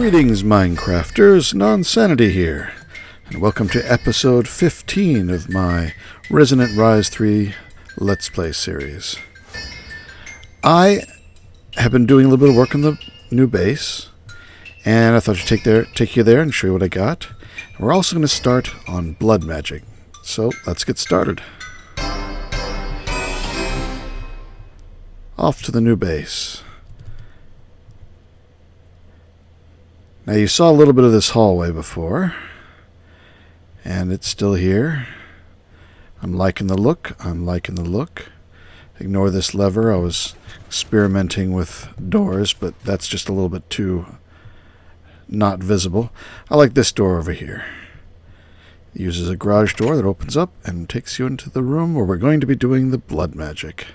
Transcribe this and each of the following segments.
Greetings, Minecrafters, Nonsanity here, and welcome to episode 15 of my Resonant Rise 3 Let's Play series. I have been doing a little bit of work on the new base, and I thought I'd take you there and show you what I got. And we're also going to start on blood magic, so let's get started. Off to the new base. Now you saw a little bit of this hallway before, and it's still here. I'm liking the look. Ignore this lever. I was experimenting with doors, but that's just a little bit too not visible. I like this door over here. It uses a garage door that opens up and takes you into the room where we're going to be doing the blood magic.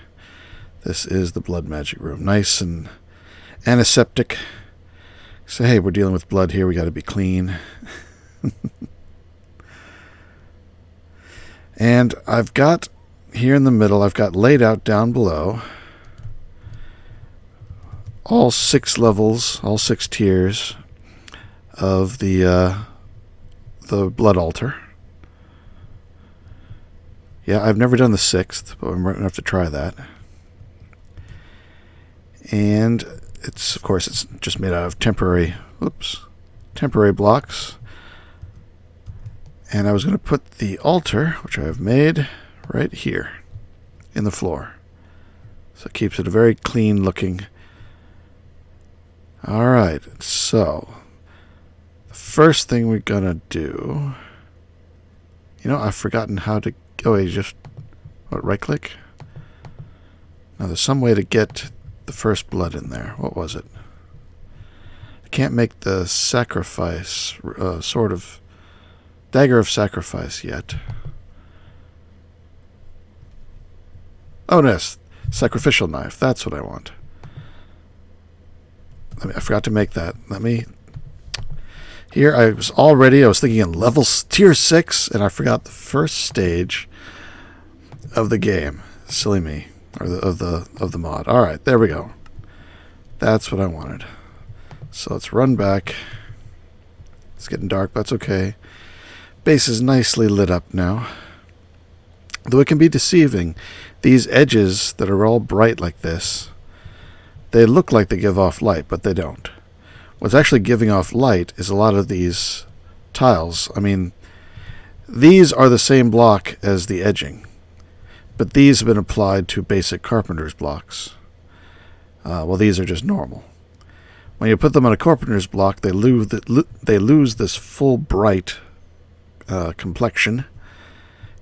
This is the blood magic room. Nice and antiseptic. So, hey, we're dealing with blood here. We got to be clean. And I've got, here in the middle, I've got laid out down below all 6 levels, all 6 tiers of the blood altar. Yeah, I've never done the 6th, but I'm going to have to try that. And it's, of course, it's just made out of temporary blocks. And I was going to put the altar, which I have made, right here in the floor. So it keeps it a very clean looking. Alright, so the first thing we're going to do, I've forgotten how to, right click? Now there's some way to get the first blood in there. What was it? I can't make the sacrifice, sort of dagger of sacrifice yet. Oh, yes, sacrificial knife. That's what I want. I forgot to make that. Here, I was thinking in level tier 6, and I forgot the first stage of the game. Silly me. Or of the mod. Alright, there we go. That's what I wanted. So let's run back. It's getting dark, but that's okay. Base is nicely lit up now. Though it can be deceiving, these edges that are all bright like this, they look like they give off light, but they don't. What's actually giving off light is a lot of these tiles. I mean, these are the same block as the edging, but these have been applied to basic carpenter's blocks. Well, these are just normal. When you put them on a carpenter's block, they lose this full bright complexion,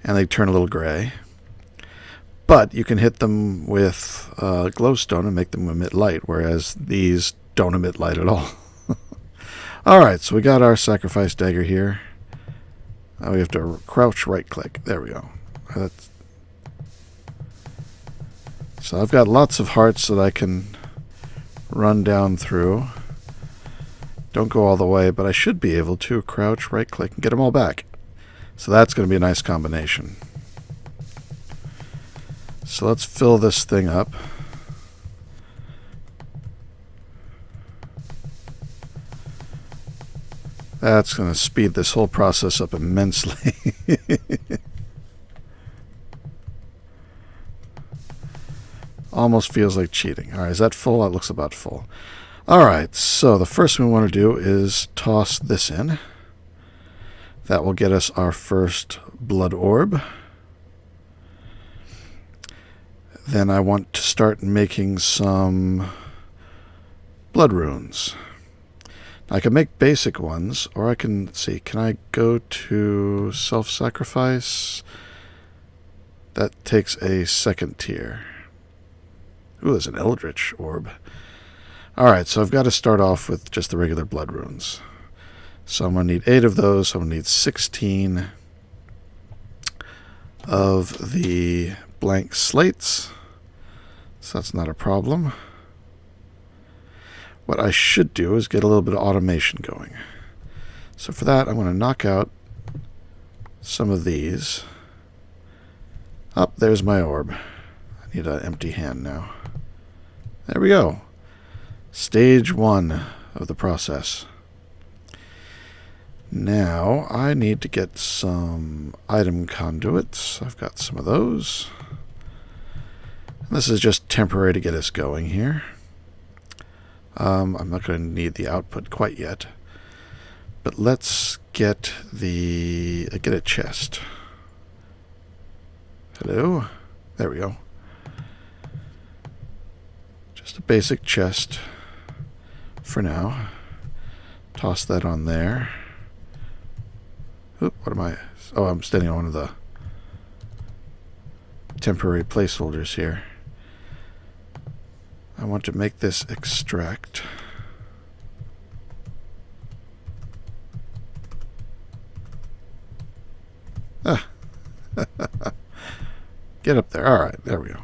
and they turn a little gray. But you can hit them with glowstone and make them emit light, whereas these don't emit light at all. Alright, so we got our sacrifice dagger here. Now we have to crouch right click. There we go. So I've got lots of hearts that I can run down through. Don't go all the way, but I should be able to crouch, right click, and get them all back. So that's going to be a nice combination. So let's fill this thing up. That's going to speed this whole process up immensely. Almost feels like cheating. Alright, is that full? That looks about full. Alright, so the first thing we want to do is toss this in. That will get us our first blood orb. Then I want to start making some blood runes. I can make basic ones, or I can, can I go to self-sacrifice? That takes a second tier. Ooh, there's an Eldritch orb. Alright, so I've got to start off with just the regular blood runes. So I'm going to need 8 of those. So I'm going to need 16 of the blank slates. So that's not a problem. What I should do is get a little bit of automation going. So for that, I'm going to knock out some of these. Oh, there's my orb. I need an empty hand now. There we go. Stage 1 of the process. Now I need to get some item conduits. I've got some of those. This is just temporary to get us going here. I'm not going to need the output quite yet. But let's get get a chest. Hello? There we go. Just a basic chest for now. Toss that on there. Oop, what am I? Oh, I'm standing on one of the temporary placeholders here. I want to make this extract. Ah. Get up there. All right, there we go.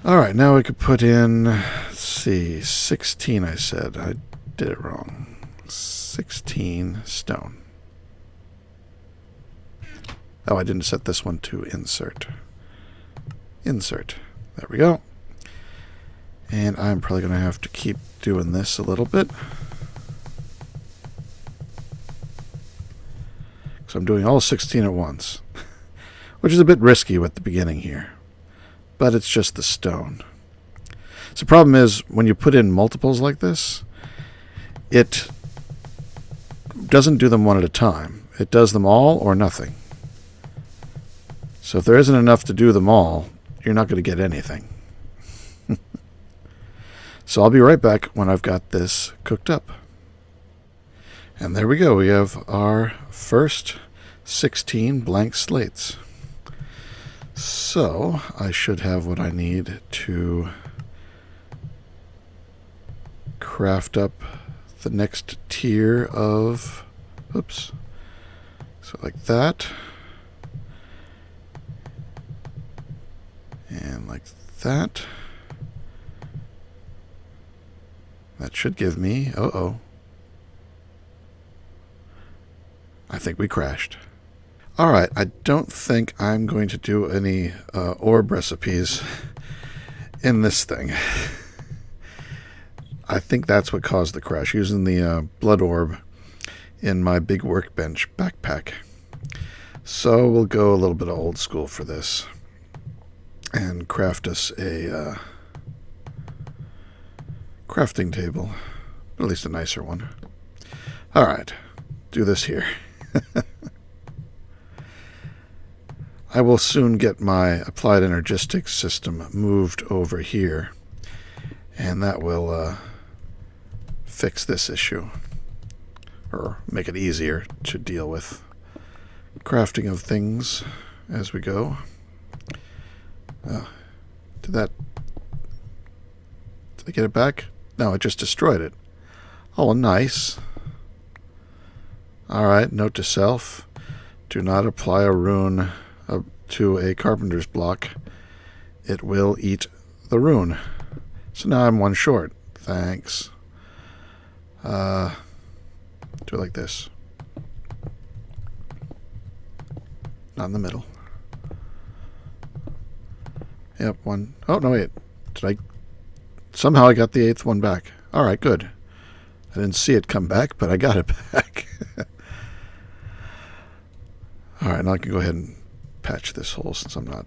All right, now we could put in, let's see, 16 I said. I did it wrong. 16 stone. Oh, I didn't set this one to insert. Insert. There we go. And I'm probably going to have to keep doing this a little bit. So I'm doing all 16 at once. Which is a bit risky at the beginning here. But it's just the stone. So the problem is, when you put in multiples like this, it doesn't do them one at a time. It does them all or nothing. So if there isn't enough to do them all, you're not going to get anything. So I'll be right back when I've got this cooked up. And there we go. We have our first 16 blank slates. So I should have what I need to craft up the next tier of, oops, so like that, and like that. That should give me, I think we crashed. Alright, I don't think I'm going to do any orb recipes in this thing. I think that's what caused the crash, using the blood orb in my big workbench backpack. So we'll go a little bit of old school for this and craft us a crafting table, at least a nicer one. Alright, do this here. I will soon get my applied energistics system moved over here, and that will fix this issue, or make it easier to deal with crafting of things as we go. Did I get it back? No, it just destroyed it. Oh, nice. Alright, note to self. Do not apply a rune to a carpenter's block. It will eat the rune. So now I'm one short. Thanks. Do it like this. Not in the middle. Yep, one. Oh, no, wait. Somehow I got the 8th one back. Alright, good. I didn't see it come back, but I got it back. Alright, now I can go ahead and patch this hole since I'm not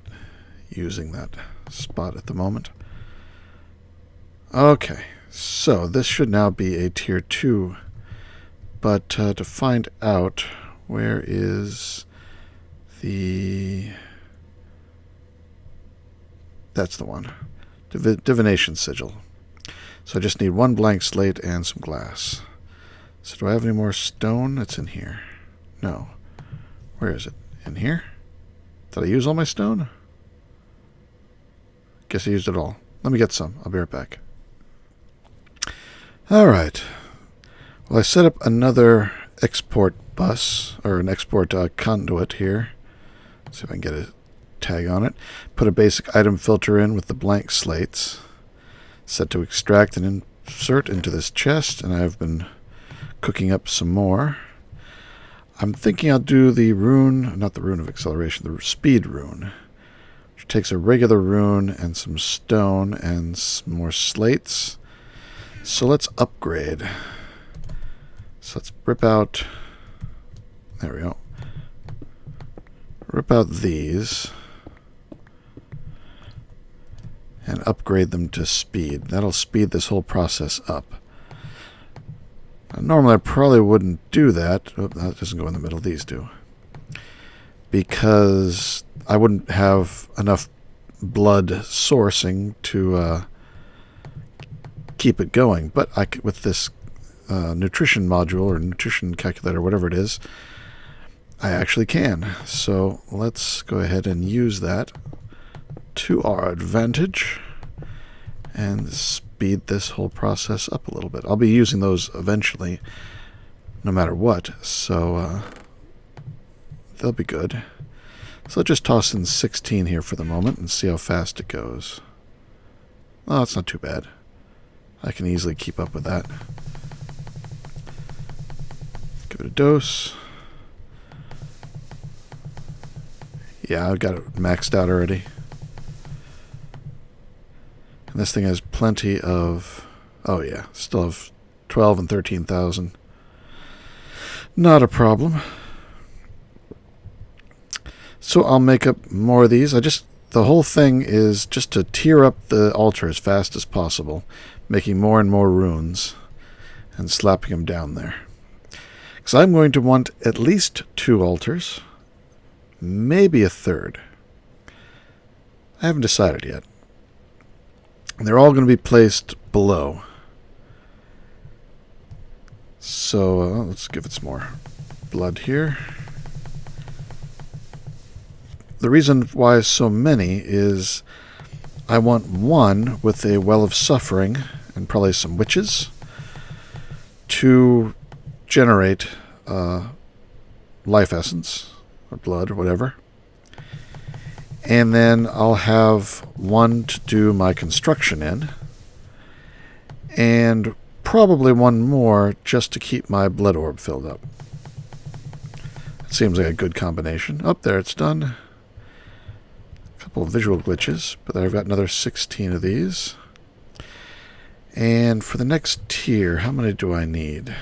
using that spot at the moment. Okay, so this should now be a tier 2. But to find out, where is the... That's the one. Divination sigil. So I just need one blank slate and some glass. So do I have any more stone? It's in here. No. Where is it? In here? Did I use all my stone? Guess I used it all. Let me get some. I'll be right back. Alright. Well, I set up another export bus, or an export conduit here. Let's see if I can get a tag on it. Put a basic item filter in with the blank slates. Set to extract and insert into this chest, and I've been cooking up some more. I'm thinking I'll do the rune, not the rune of acceleration, the speed rune, which takes a regular rune and some stone and some more slates. So let's upgrade. So let's rip out, there we go, rip out these and upgrade them to speed. That'll speed this whole process up. Now, normally I probably wouldn't do that. Oh, that doesn't go in the middle, these do. Because I wouldn't have enough blood sourcing to keep it going. But with this nutrition module or nutrition calculator, whatever it is, I actually can. So let's go ahead and use that to our advantage and speed this whole process up a little bit. I'll be using those eventually, no matter what, so they'll be good. So I'll just toss in 16 here for the moment and see how fast it goes. Oh, it's not too bad. I can easily keep up with that. Give it a dose. Yeah, I've got it maxed out already. And this thing has plenty of... Oh yeah, still have 12 and 13,000. Not a problem. So I'll make up more of these. The whole thing is just to tier up the altar as fast as possible, making more and more runes and slapping them down there. Because I'm going to want at least 2 altars, maybe a third. I haven't decided yet. And they're all going to be placed below. So let's give it some more blood here. The reason why so many is I want one with a well of suffering and probably some witches to generate life essence or blood or whatever. And then I'll have one to do my construction in, and probably one more just to keep my blood orb filled up. It seems like a good combination. Up there, it's done. A couple of visual glitches, but I've got another 16 of these. And for the next tier, how many do I need?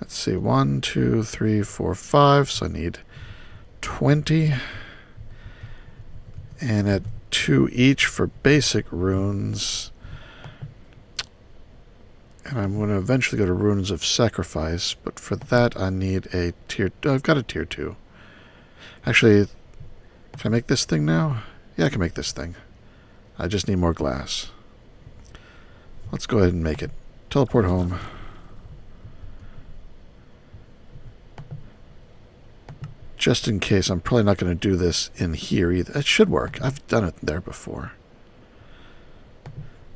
Let's see, 1, 2, 3, 4, 5, so I need 20. And at 2 each for basic runes. And I'm going to eventually go to runes of sacrifice, but for that I need a tier... I've got a tier 2. Actually, can I make this thing now? Yeah, I can make this thing. I just need more glass. Let's go ahead and make it. Teleport home. Just in case, I'm probably not going to do this in here either. It should work. I've done it there before.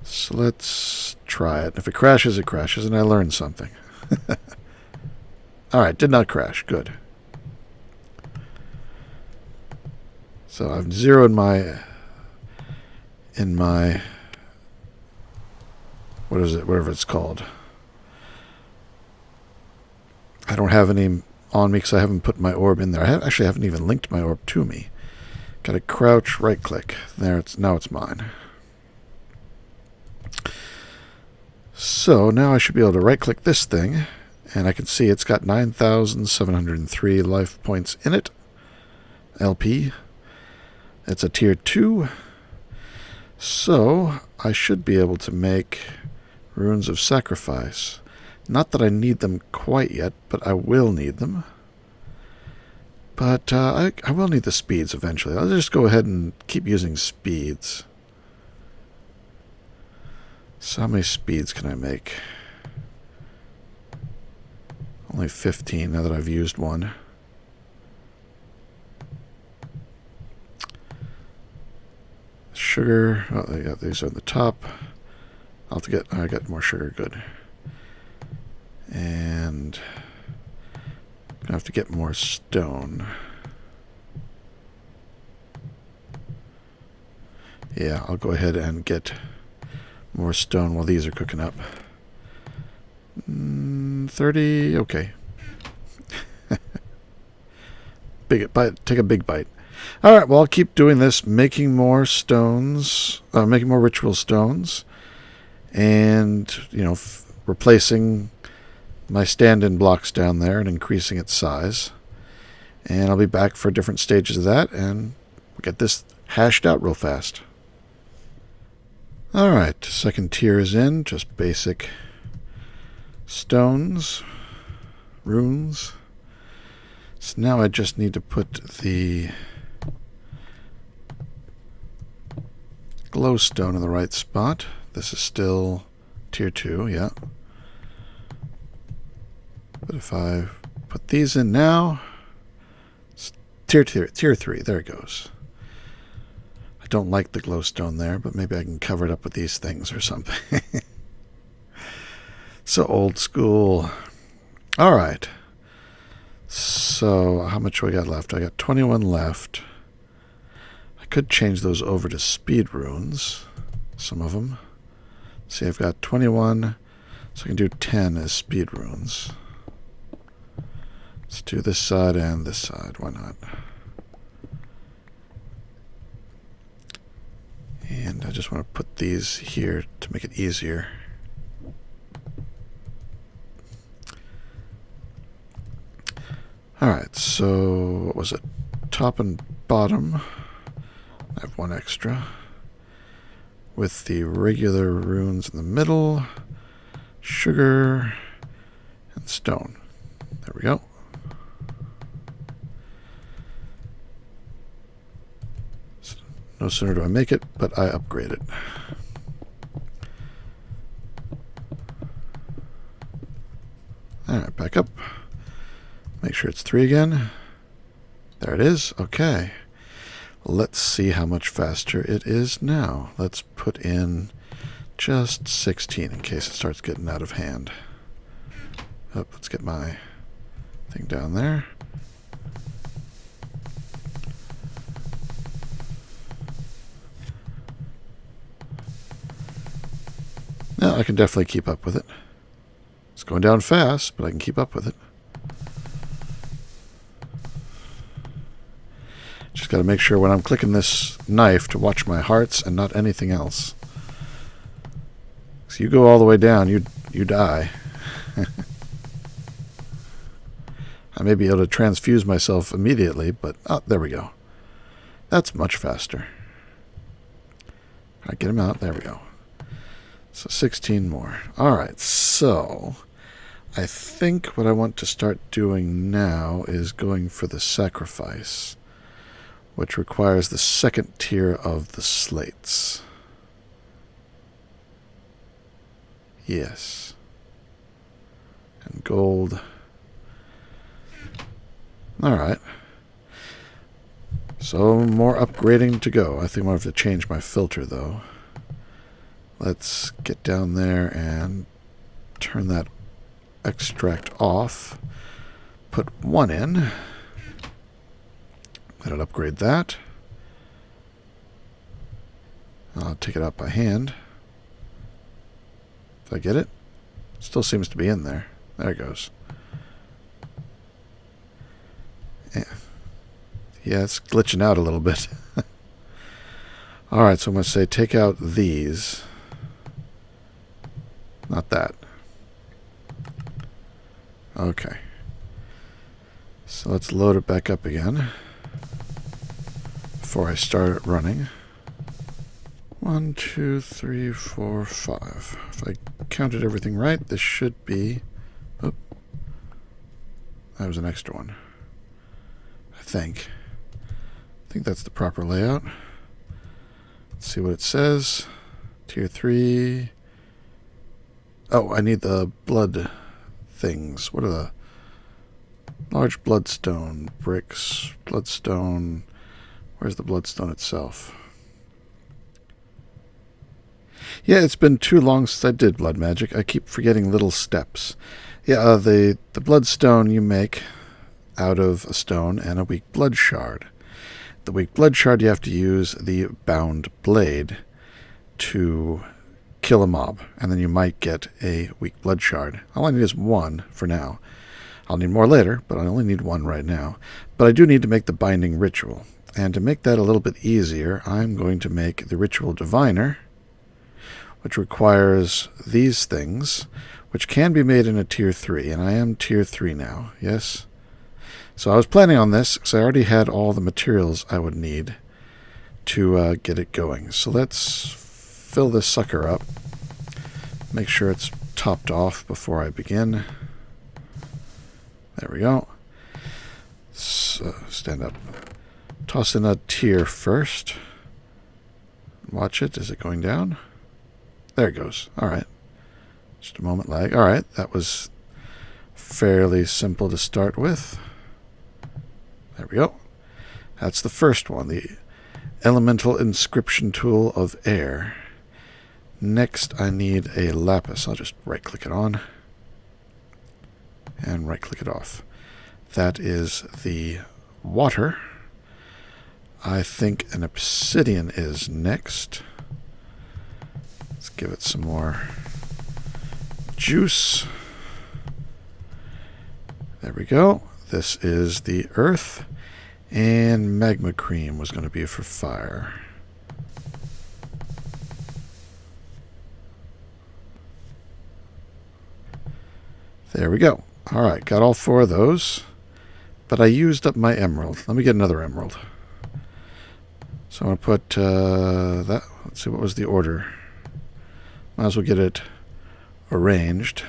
So let's try it. If it crashes, it crashes, and I learned something. Alright, did not crash. Good. So I've zeroed in my what is it? Whatever it's called. I don't have any on me because I haven't put my orb in there. I actually haven't even linked my orb to me. Got to crouch, right click. There, now it's mine. So now I should be able to right click this thing, and I can see it's got 9,703 life points in it. LP. It's a tier 2. So I should be able to make runes of sacrifice. Not that I need them quite yet, but I will need them. But I will need the speeds eventually. I'll just go ahead and keep using speeds. So how many speeds can I make? Only 15 now that I've used one. Sugar. Oh, yeah, these are at the top. I'll have to get... I got more sugar. Good. And I have to get more stone. Yeah, I'll go ahead and get more stone while these are cooking up. 30, okay. Big bite. Take a big bite. All right, well, I'll keep doing this, making more stones, making more ritual stones, and replacing my stand-in blocks down there and increasing its size. And I'll be back for different stages of that, and we'll get this hashed out real fast. Alright, second tier is in, just basic stones, runes. So now I just need to put the glowstone in the right spot. This is still tier 2, yeah. But if I put these in now, it's tier 3, there it goes. I don't like the glowstone there, but maybe I can cover it up with these things or something. So old school. Alright. So how much do I got left? I got 21 left. I could change those over to speed runes. Some of them. See, I've got 21, so I can do 10 as speed runes. Let's do this side and this side. Why not? And I just want to put these here to make it easier. Alright, so what was it? Top and bottom. I have one extra. With the regular runes in the middle, sugar, and stone. There we go. So no sooner do I make it, but I upgrade it. Alright, back up. Make sure it's 3 again. There it is. Okay. Let's see how much faster it is now. Let's put in just 16 in case it starts getting out of hand. Oh, let's get my thing down there. Now I can definitely keep up with it. It's going down fast, but I can keep up with it. Just got to make sure when I'm clicking this knife to watch my hearts and not anything else. So you go all the way down, you die. I may be able to transfuse myself immediately, but oh, there we go. That's much faster. All right, get him out. There we go. So 16 more. All right, so I think what I want to start doing now is going for the sacrifice, which requires the second tier of the slates. Yes. And gold. Alright. So more upgrading to go. I think I'm going to have to change my filter though. Let's get down there and turn that extract off. Put 1 in. Let it upgrade that. I'll take it out by hand. Did I get it? Still seems to be in there. There it goes. Yeah, it's glitching out a little bit. Alright, so I'm going to say take out these. Not that. Okay. So let's load it back up again before I start it running. 1, 2, 3, 4, 5. If I counted everything right, this should be... Oh, that was an extra one. I think that's the proper layout. Let's see what it says. Tier 3. Oh, I need the blood things. What are the... Large bloodstone bricks. Bloodstone... Where's the bloodstone itself? Yeah, it's been too long since I did blood magic. I keep forgetting little steps. Yeah, the bloodstone you make out of a stone and a weak blood shard. The weak blood shard you have to use the bound blade to kill a mob, and then you might get a weak blood shard. All I need is 1 for now. I'll need more later, but I only need 1 right now. But I do need to make the binding ritual. And to make that a little bit easier, I'm going to make the ritual diviner, which requires these things, which can be made in a tier 3, and I am tier 3 now, yes? So I was planning on this, because I already had all the materials I would need to get it going. So let's fill this sucker up. Make sure it's topped off before I begin. There we go. So, stand up. Toss in a tier first. Watch it. Is it going down? There it goes. All right. Just a moment lag. All right. That was fairly simple to start with. There we go. That's the first one. The Elemental Inscription Tool of Air. Next, I need a lapis. I'll just right-click it on and right-click it off. That is the water. I think an obsidian is next. Let's give it some more juice. There we go. This is the earth. And magma cream was going to be for fire. There we go. All right, got all 4 of those. But I used up my emerald. Let me get another emerald. So I'm going to put that. Let's see, what was the order? Might as well get it arranged.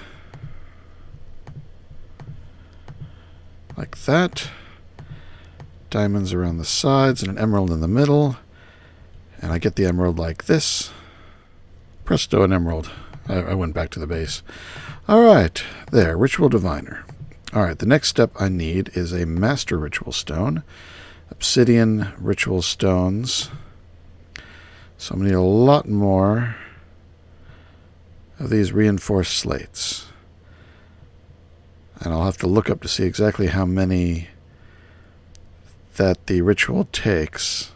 Like that. Diamonds around the sides and an emerald in the middle. And I get the emerald like this. Presto, an emerald. I went back to the base. All right, there, Ritual Diviner. All right, the next step I need is a Master Ritual Stone. Obsidian Ritual Stones. So I'm going to need a lot more of these reinforced slates. And I'll have to look up to see exactly how many that the ritual takes.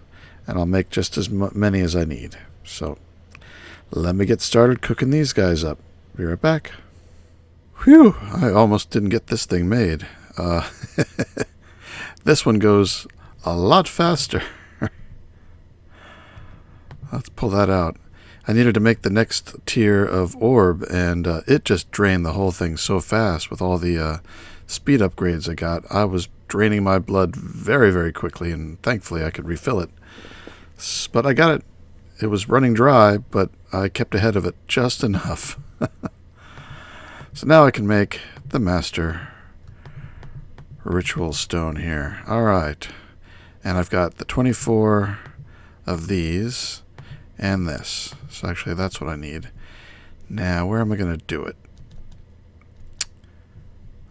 And I'll make just as many as I need. So let me get started cooking these guys up. Be right back. Whew, I almost didn't get this thing made. This one goes a lot faster. Let's pull that out. I needed to make the next tier of orb, and it just drained the whole thing so fast with all the speed upgrades I got. I was draining my blood very, very quickly, and thankfully I could refill it. But I got it. It was running dry, but I kept ahead of it just enough. So now I can make the Master Ritual Stone here. All right. And I've got the 24 of these and this. So actually that's what I need. Now, where am I going to do it?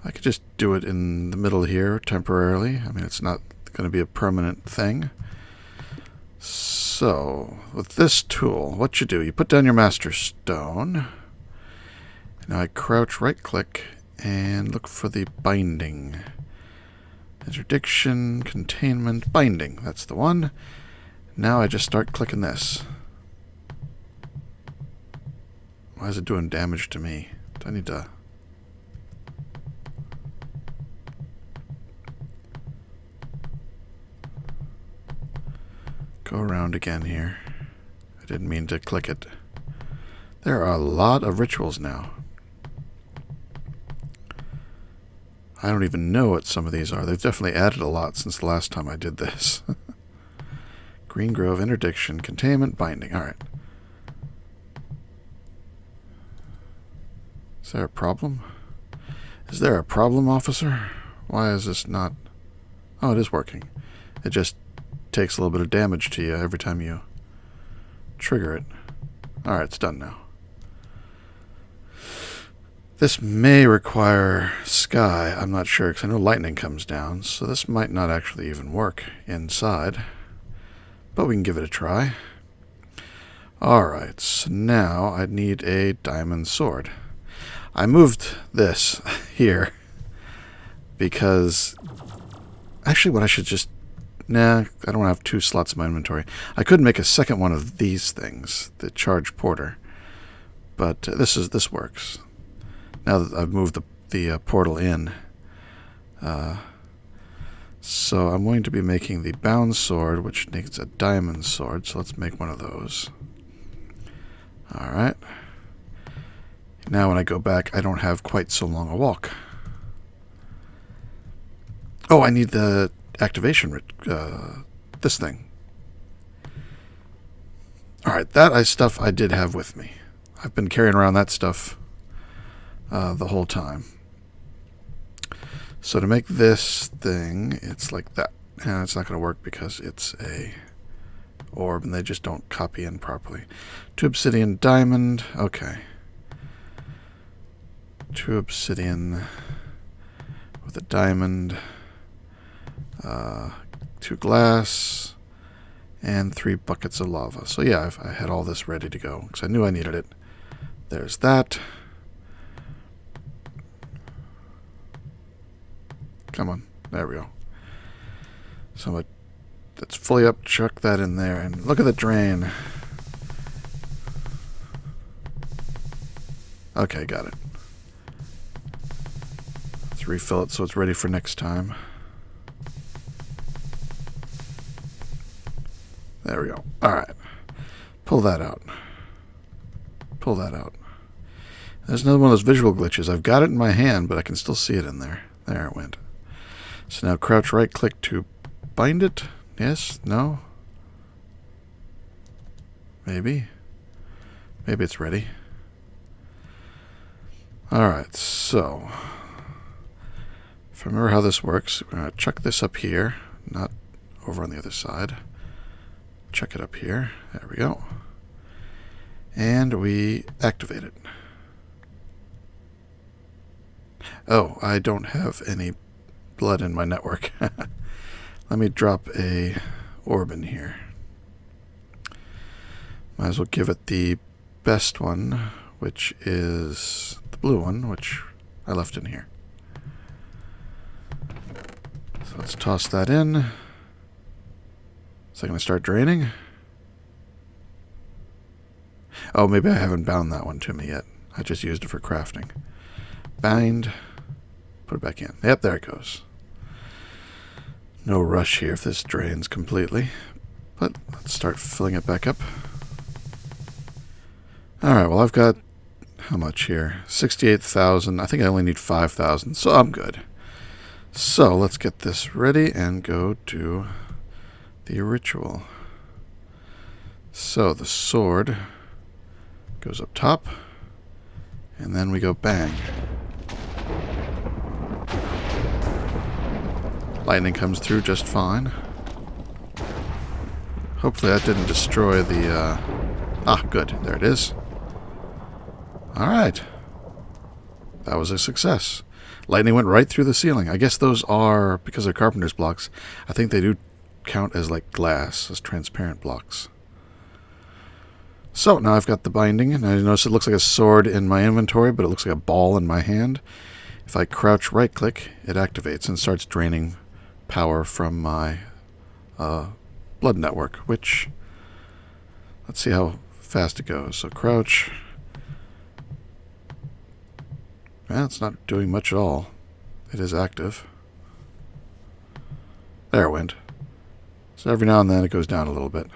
I could just do it in the middle here temporarily. I mean, it's not going to be a permanent thing. So, with this tool, what you do, you put down your Master Stone. Now I crouch, right-click, and look for the binding. Interdiction, containment, binding. That's the one. Now I just start clicking this. Why is it doing damage to me? Do I need to... go around again here. I didn't mean to click it. There are a lot of rituals now. I don't even know what some of these are. They've definitely added a lot since the last time I did this. Green Grove, Interdiction, Containment, Binding. Alright. Is there a problem? Is there a problem, officer? Why is this not... Oh, it is working. It just takes a little bit of damage to you every time you trigger it. Alright, it's done now. This may require sky. I'm not sure, because I know lightning comes down, so this might not actually even work inside. But we can give it a try. Alright, so now I need a diamond sword. I moved this here because... Actually, what I should just... Nah, I don't have 2 slots in my inventory. I could make a second one of these things, the charge porter. But this works. Now that I've moved the portal in. So I'm going to be making the bound sword, which needs a diamond sword. So let's make one of those. Alright. Now when I go back, I don't have quite so long a walk. Oh, I need the activation, this thing. Alright, that stuff I did have with me. I've been carrying around that stuff the whole time. So to make this thing, it's like that. And it's not going to work because it's a orb and they just don't copy in properly. 2 obsidian diamond. Okay. 2 obsidian with a diamond. 2 glass. And 3 buckets of lava. So yeah, I had all this ready to go because I knew I needed it. There's that. Come on. There we go. So that's fully up. Chuck that in there. And look at the drain. Okay, got it. Let's refill it so it's ready for next time. There we go. Alright. Pull that out. Pull that out. There's another one of those visual glitches. I've got it in my hand, but I can still see it in there. There it went. So now crouch right click to bind it. Yes? No? Maybe? Maybe it's ready. Alright, so if I remember how this works, we're going to chuck this up here, not over on the other side. Chuck it up here. There we go. And we activate it. Oh, I don't have any blood in my network. Let me drop a orb in here. Might as well give it the best one, which is the blue one, which I left in here. So let's toss that in. Is that going to start draining? Oh, maybe I haven't bound that one to me yet. I just used it for crafting. Bind. Put it back in. Yep, there it goes. No rush here if this drains completely. But let's start filling it back up. Alright, well I've got... how much here? 68,000. I think I only need 5,000, so I'm good. So let's get this ready and go to the ritual. So the sword goes up top, and then we go bang. Lightning comes through just fine. Hopefully that didn't destroy the... Ah, good. There it is. Alright. That was a success. Lightning went right through the ceiling. I guess those are, because they're carpenter's blocks, I think they do count as like glass, as transparent blocks. So, now I've got the binding, and I notice it looks like a sword in my inventory, but it looks like a ball in my hand. If I crouch right-click, it activates and starts draining power from my blood network, which... let's see how fast it goes. So crouch. Well, it's not doing much at all. It is active. There it went. So every now and then it goes down a little bit.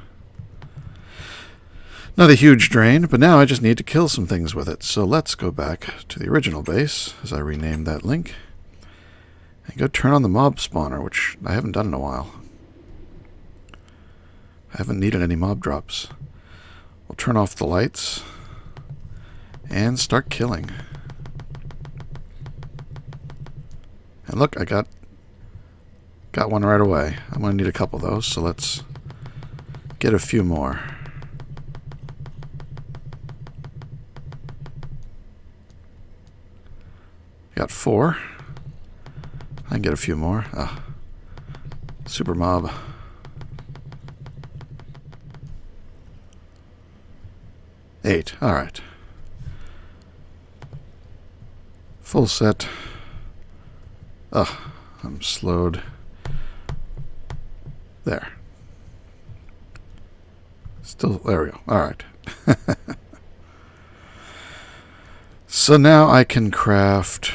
Not a huge drain, but now I just need to kill some things with it. So let's go back to the original base, as I renamed that link, and go turn on the mob spawner, which I haven't done in a while. I haven't needed any mob drops. We'll turn off the lights and start killing. And look, I got one right away. I'm going to need a couple of those, so let's get a few more. Got 4. I can get a few more. Ah, super mob. Eight. All right. Full set. Ugh, I'm slowed. There. Still, there we go. All right. So now I can craft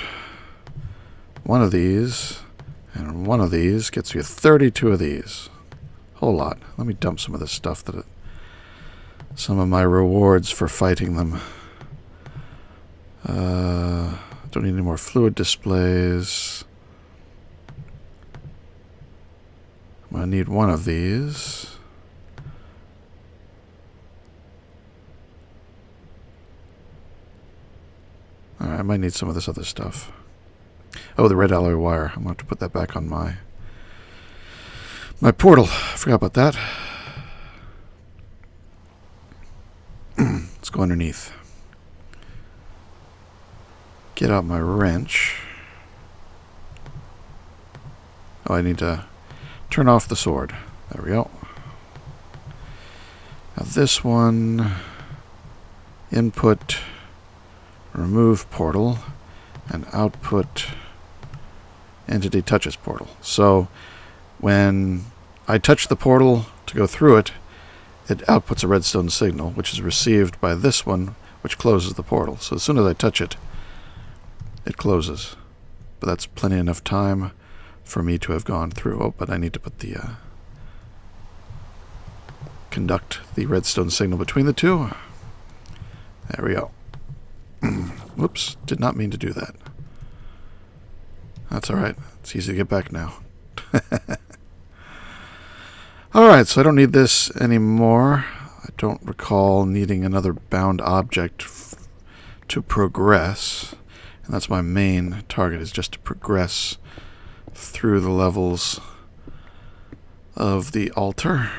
one of these, and one of these gets me 32 of these. Whole lot. Let me dump some of this stuff some of my rewards for fighting them. Don't need any more fluid displays. I'm going to need one of these. Alright, I might need some of this other stuff. Oh, the red alloy wire. I'm going to have to put that back on my portal. I forgot about that. Let's go underneath. Get out my wrench. Oh, I need to turn off the sword. There we go. Now this one, input, remove portal, and output entity touches portal. So when I touch the portal to go through it, it outputs a redstone signal, which is received by this one, which closes the portal. So as soon as I touch it, it closes. But that's plenty enough time for me to have gone through. Oh, but I need to put the conduct the redstone signal between the two. There we go. Whoops, did not mean to do that. That's alright. It's easy to get back now. Alright, so I don't need this anymore. I don't recall needing another bound object to progress. And that's my main target, is just to progress through the levels of the altar.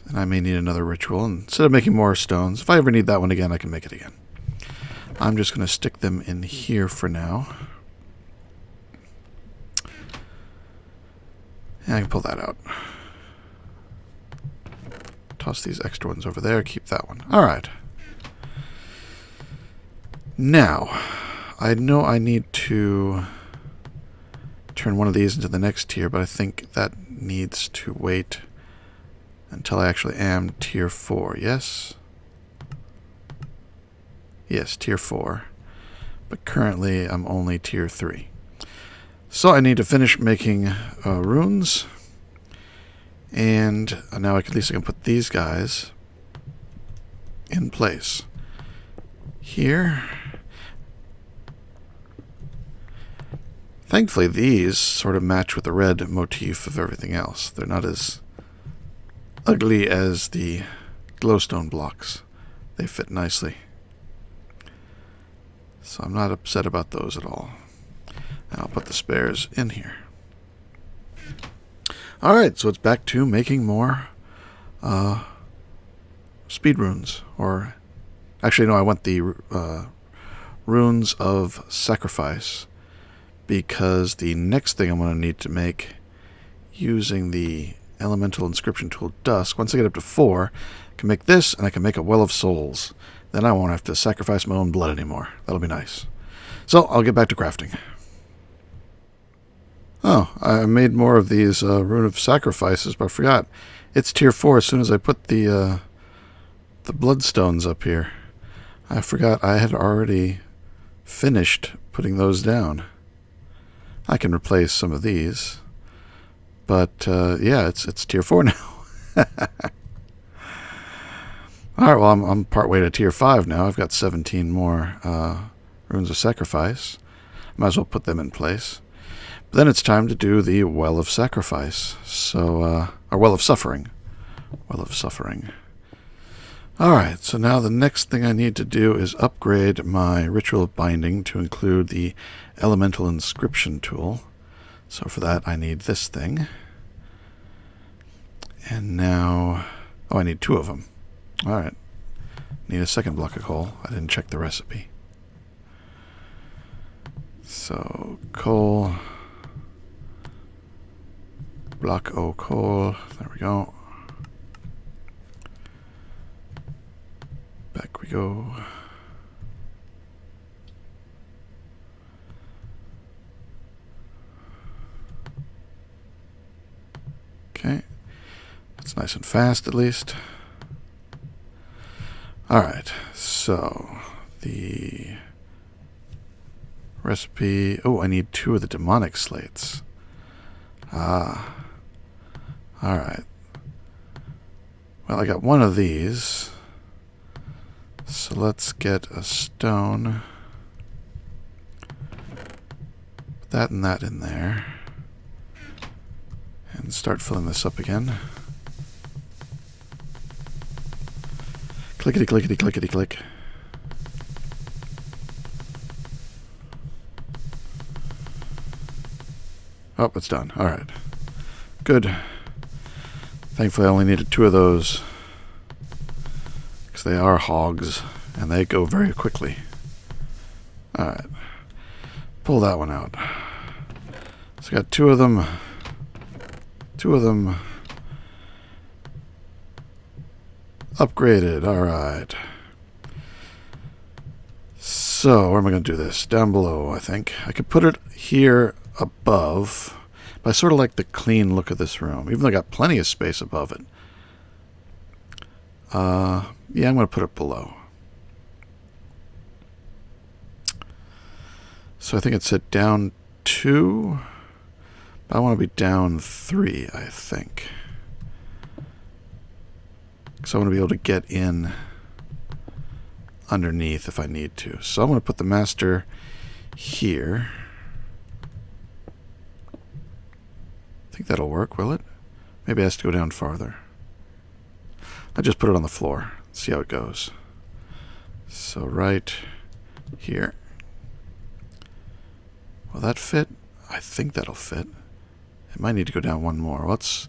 And I may need another ritual. And instead of making more stones, if I ever need that one again, I can make it again. I'm just going to stick them in here for now. And I can pull that out. Toss these extra ones over there, keep that one. Alright. Now, I know I need to turn one of these into the next tier, but I think that needs to wait until I actually am tier 4. Yes? Yes, tier 4. But currently I'm only tier 3. So I need to finish making runes. And now at least I can put these guys in place. Here. Thankfully these sort of match with the red motif of everything else. They're not as ugly as the glowstone blocks. They fit nicely. So I'm not upset about those at all. And I'll put the spares in here. Alright, so it's back to making more speed runes. Or, actually no, I want the runes of sacrifice, because the next thing I'm going to need to make using the elemental inscription tool Dusk, once I get up to 4, I can make this, and I can make a Well of Souls. Then I won't have to sacrifice my own blood anymore. That'll be nice. So, I'll get back to crafting. Oh, I made more of these Rune of Sacrifices, but I forgot. It's tier 4 as soon as I put the bloodstones up here. I forgot I had already finished putting those down. I can replace some of these. But, yeah, it's tier 4 now. Alright, well, I'm partway to tier 5 now. I've got 17 more Runes of Sacrifice. Might as well put them in place. But then it's time to do the Well of Sacrifice. So, or Well of Suffering. Well of Suffering. Alright, so now the next thing I need to do is upgrade my Ritual of Binding to include the Elemental Inscription tool. So for that I need this thing. And now... oh, I need 2 of them. Alright. Need a second block of coal. I didn't check the recipe. So, coal. Block O coal. There we go. Back we go. Okay. That's nice and fast, at least. Alright, so the recipe... oh, I need 2 of the demonic slates. Ah. Alright. Well, I got 1 of these. So let's get a stone. Put that and that in there. And start filling this up again. Clickety, clickety, clickety, click. Oh, it's done. Alright. Good. Thankfully, I only needed 2 of those. Because they are hogs, and they go very quickly. Alright. Pull that one out. So I got 2 of them. 2 of them. Upgraded. Alright. So, where am I going to do this? Down below, I think. I could put it here above. But I sort of like the clean look of this room, even though I got plenty of space above it. Yeah, I'm going to put it below. So I think it said down 2. But I want to be down 3, I think. So I want to be able to get in underneath if I need to. So I'm going to put the master here. I think that'll work, will it? Maybe it has to go down farther. I'll just put it on the floor. See how it goes. So right here. Will that fit? I think that'll fit. It might need to go down one more. Let's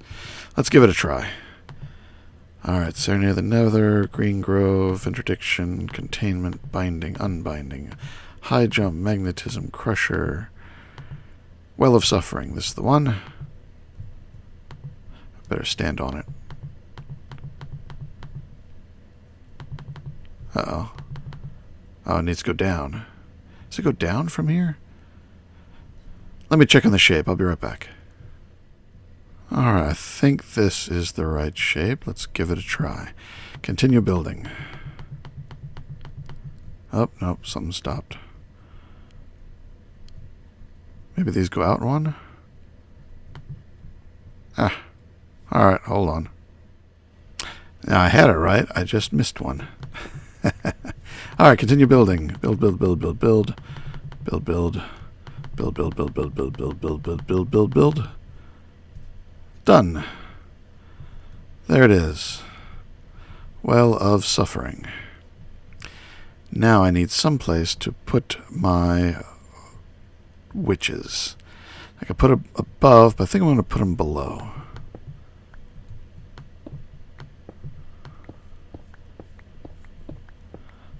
give it a try. Alright, so near the nether, green grove, interdiction, containment, binding, unbinding, high jump, magnetism, crusher, well of suffering. This is the one. Better stand on it. Uh-oh. Oh, it needs to go down. Does it go down from here? Let me check on the shape. I'll be right back. Alright, I think this is the right shape. Let's give it a try. Continue building. Oh, nope, something stopped. Maybe these go out one? Ah. Alright, hold on. Now, I had it right. I just missed one. Alright, continue building. Build, build, build, build, build. Build, build. Build, build, build, build, build, build, build, build, build, build, build. Done. There it is. Well of suffering. Now I need some place to put my witches. I could put them above, but I think I'm going to put them below.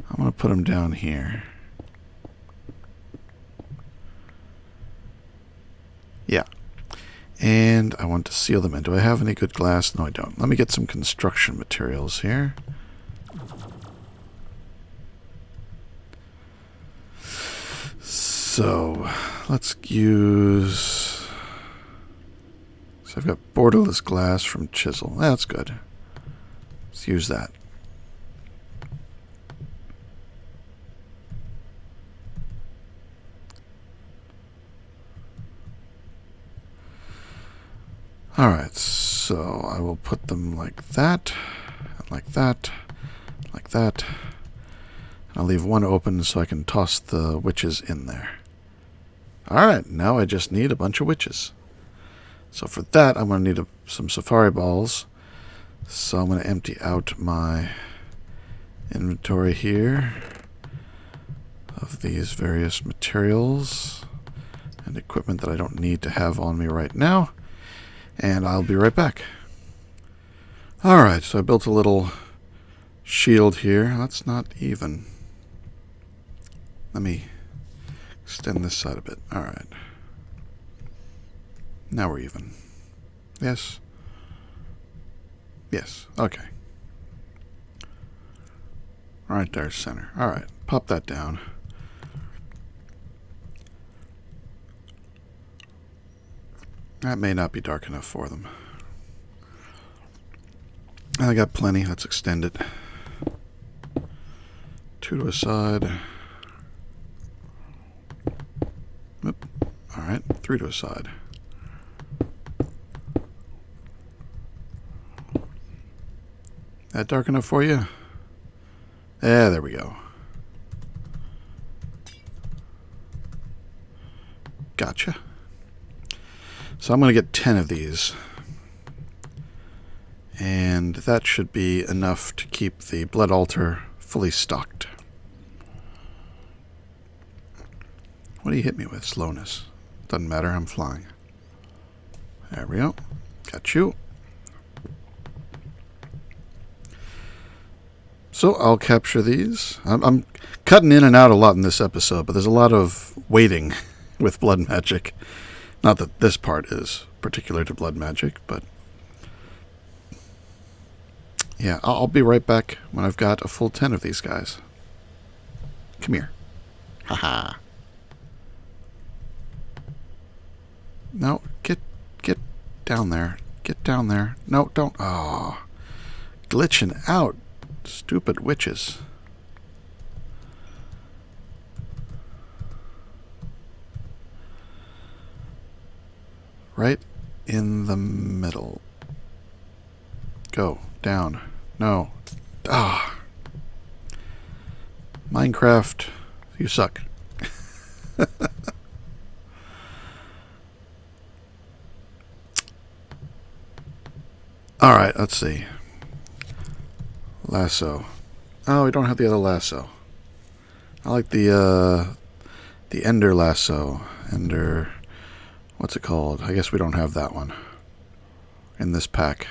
I'm going to put them down here. Yeah. And I want to seal them in. Do I have any good glass? No, I don't. Let me get some construction materials here. So, let's use... So I've got borderless glass from Chisel. That's good. Let's use that. Alright, so I will put them like that, like that, like that. I'll leave one open so I can toss the witches in there. Alright, now I just need a bunch of witches. So for that, I'm going to need some safari balls. So I'm going to empty out my inventory here of these various materials and equipment that I don't need to have on me right now. And I'll be right back. Alright, so I built a little shield here. That's not even. Let me extend this side a bit. Alright. Now we're even. Yes. Yes. Okay. Right there, center. Alright, pop that down. That may not be dark enough for them. I got plenty. Let's extend it. 2 to a side. Oop. Alright, 3 to a side. That dark enough for you? There we go. Gotcha. So I'm going to get 10 of these. And that should be enough to keep the blood altar fully stocked. What do you hit me with? Slowness. Doesn't matter, I'm flying. There we go. Got you. So I'll capture these. I'm cutting in and out a lot in this episode, but there's a lot of waiting with blood magic. Not that this part is particular to blood magic, but yeah, I'll be right back when I've got a full 10 of these guys. Come here. Haha. No, get down there. Get down there. No, don't. Oh, glitching out. Stupid witches. Right in the middle. Go. Down. No. Ah. Minecraft, you suck. Alright, let's see. Lasso. Oh, we don't have the other lasso. I like the Ender lasso. Ender... What's it called? I guess we don't have that one in this pack.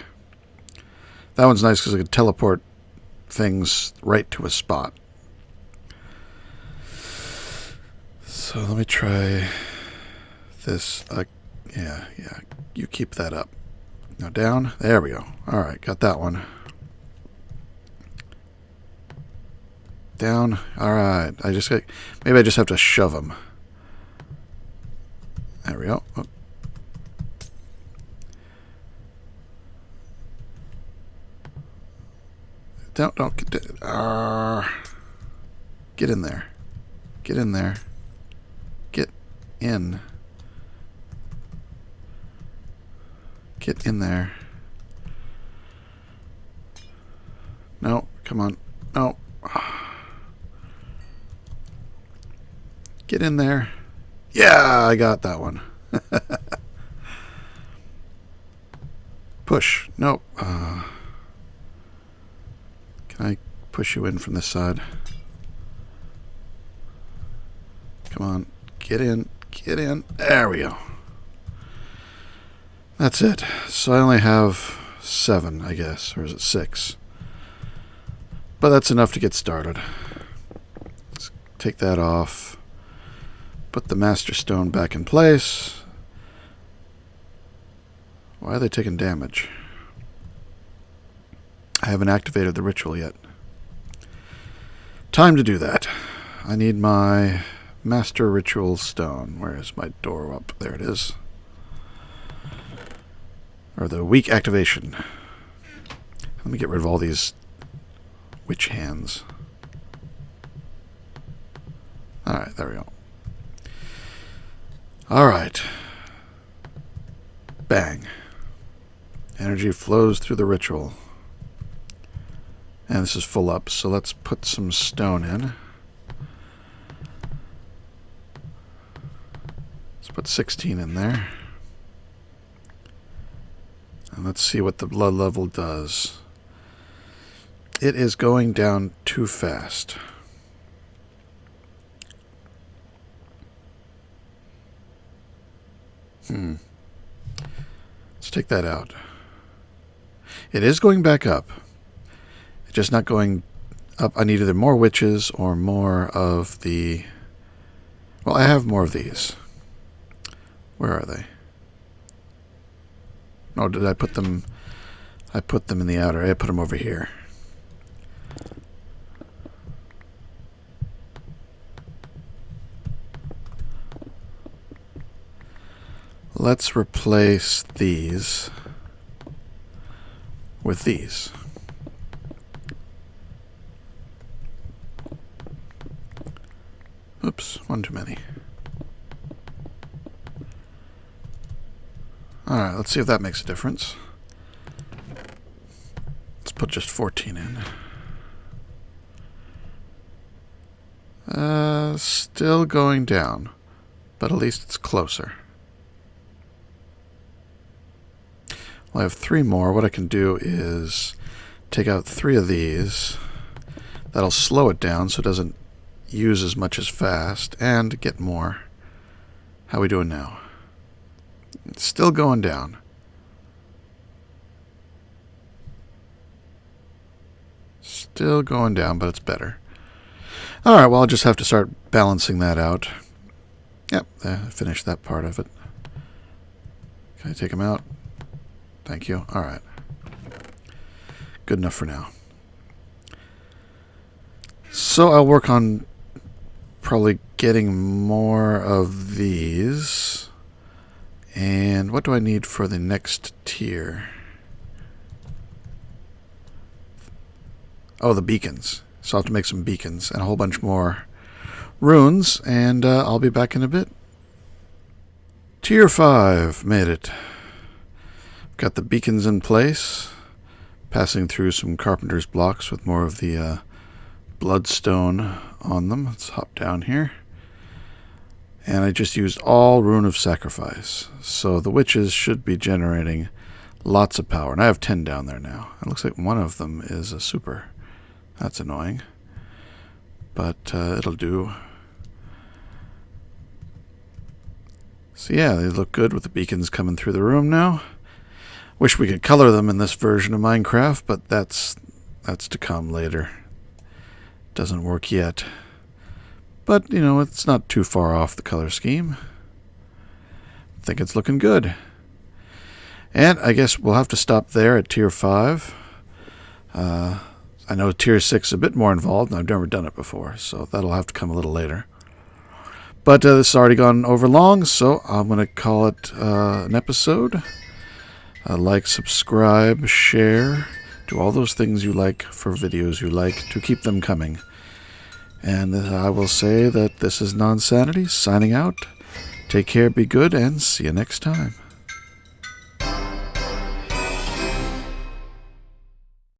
That one's nice because it can teleport things right to a spot. So let me try this. Yeah. You keep that up. Now down. There we go. All right, got that one. Down. All right. Maybe I just have to shove them. There we go. Oh. Don't get in there. Get in there. Get in. Get in there. No, come on. No. Get in there. Yeah, I got that one. Push. Nope. Can I push you in from this side? Come on. Get in. Get in. There we go. That's it. So I only have 7, I guess. Or is it 6? But that's enough to get started. Let's take that off. Put the Master Stone back in place. Why are they taking damage? I haven't activated the ritual yet. Time to do that. I need my Master Ritual Stone. Where is my door up? There it is. Or the weak activation. Let me get rid of all these witch hands. Alright, there we go. Alright. Bang. Energy flows through the ritual. And this is full up, so let's put some stone in. Let's put 16 in there. And let's see what the blood level does. It is going down too fast. Let's take that out. It is going back up. It's just not going up. I need either more witches or more of the... Well, I have more of these. Where are they? Oh, did I put them... I put them in the outer. I put them over here. Let's replace these with these. Oops, one too many. Alright, let's see if that makes a difference. Let's put just 14 in. Still going down, but at least it's closer. Well, I have 3 more. What I can do is take out 3 of these. That'll slow it down so it doesn't use as much as fast, and get more. How are we doing now? It's still going down. Still going down, but it's better. Alright, well, I'll just have to start balancing that out. Yep, I finished that part of it. Can I take them out? Thank you. Alright. Good enough for now. So I'll work on probably getting more of these. And what do I need for the next tier? Oh, the beacons. So I'll have to make some beacons and a whole bunch more runes, and I'll be back in a bit. Tier 5. Made it. Got the beacons in place. Passing through some carpenter's blocks with more of the bloodstone on them. Let's hop down here. And I just used all Rune of Sacrifice. So the witches should be generating lots of power. And I have 10 down there now. It looks like one of them is a super. That's annoying. But it'll do. So yeah, they look good with the beacons coming through the room now. Wish we could color them in this version of Minecraft, but that's to come later. Doesn't work yet. But, you know, it's not too far off the color scheme. I think it's looking good. And I guess we'll have to stop there at Tier 5. I know Tier 6 is a bit more involved, and I've never done it before, so that'll have to come a little later. But this has already gone over long, so I'm going to call it an episode. Like, subscribe, share, do all those things you like for videos you like to keep them coming. And I will say that this is Nonsanity signing out. Take care, be good, and see you next time.